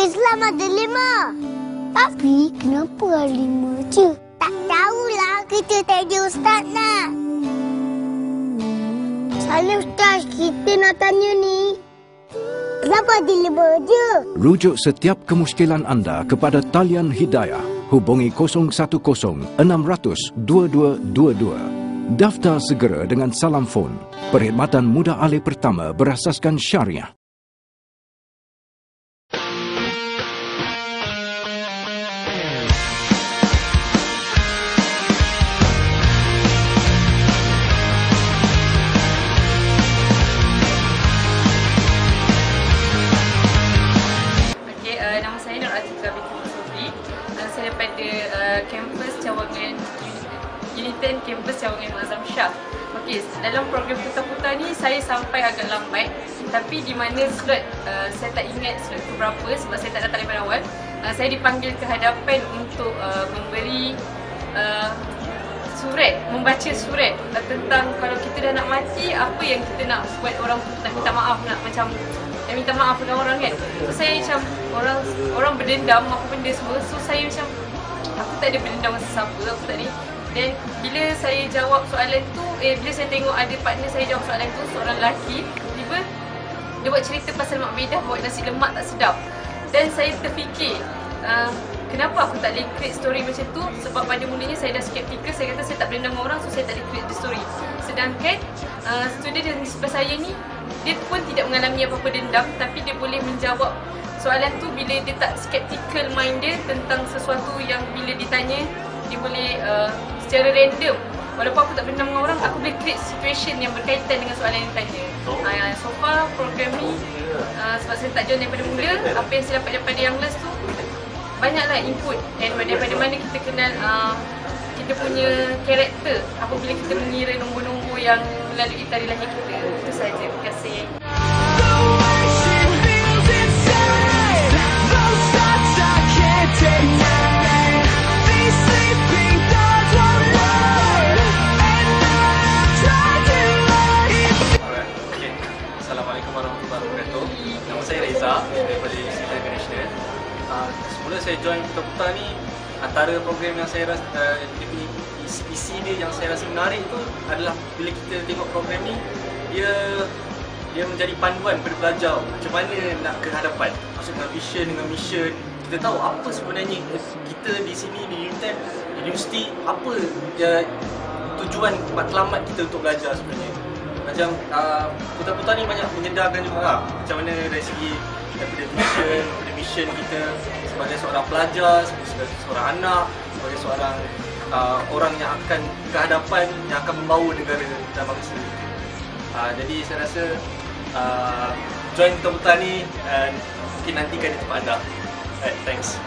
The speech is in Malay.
Islam ada 5. Tapi kenapa ada 5 je? Tak tahulah, kita tanya Ustaz nak. Salah Ustaz, kita nak tanya ni. Kenapa ada 5 je? Rujuk setiap kemusykilan anda kepada talian Hidayah. Hubungi 010 600 2222. Daftar segera dengan salam fon. Perkhidmatan muda alih pertama berasaskan syariah. Nama saya Nur Atika binti Sofri. Saya daripada kampus cawangan Unit 10 kampus cawangan Azam Shah. Okey, dalam program putar-putar ni saya sampai agak lambat, tapi di mana slot saya tak ingat slot ke berapa sebab saya tak datang daripada awal. Saya dipanggil ke hadapan untuk memberi surat, membaca surat tentang kalau kita dah nak mati, apa yang kita nak buat orang tu, nak minta maaf, nak macam minta maaf dengan orang kan. So saya macam orang berdendam apa benda semua. So saya macam aku tak ada berdendam dengan sesiapa, aku tak ni. Dan bila saya jawab soalan tu, bila saya tengok ada partner saya jawab soalan tu, seorang lelaki, tiba dia buat cerita pasal Mak Bedah buat nasi lemak tak sedap. Dan saya terfikir, kenapa aku tak boleh create story macam tu? Sebab pada mulanya saya dah skeptikal, saya kata saya tak berdendam dengan orang, so saya tak boleh create the story. Sedangkan student yang di sebelah saya ni, dia pun tidak mengalami apa-apa dendam, tapi dia boleh menjawab soalan tu bila dia tak skeptical mind dia tentang sesuatu yang bila ditanya, dia boleh secara random. Walaupun aku tak berdendam dengan orang, aku boleh create situation yang berkaitan dengan soalan yang ditanya. So far program ni, sebab saya tak join daripada mula, apa yang saya dapat daripada yang last tu, banyaklah input. Dan daripada mana kita kenal kita punya karakter apabila kita mengira nombor-nombor yang melalui tarikh lahir kita. Itu saja. Terima kasih. Assalamualaikum warahmatullahi wabarakatuh. Nama saya Reza daripada Institut International. Semula saya join putar-putar ni, antara program yang saya rasa isi dia yang saya rasa menarik tu adalah bila kita tengok program ni, dia menjadi panduan kepada pelajar macam mana nak ke hadapan, maksud dengan vision, dengan mission. Kita tahu apa sebenarnya kita di sini di UTM Universiti, apa tujuan matlamat kita untuk belajar sebenarnya. Macam putar-putar ni banyak menyedarkan juga lah, macam mana dari segi daripada mission kita sebagai seorang pelajar, sebagai seorang anak, sebagai seorang orang yang akan ke hadapan, yang akan membawa negara dan bangsa. Jadi saya rasa join putar-putar ni mungkin nantikan di tempat anda. Thanks.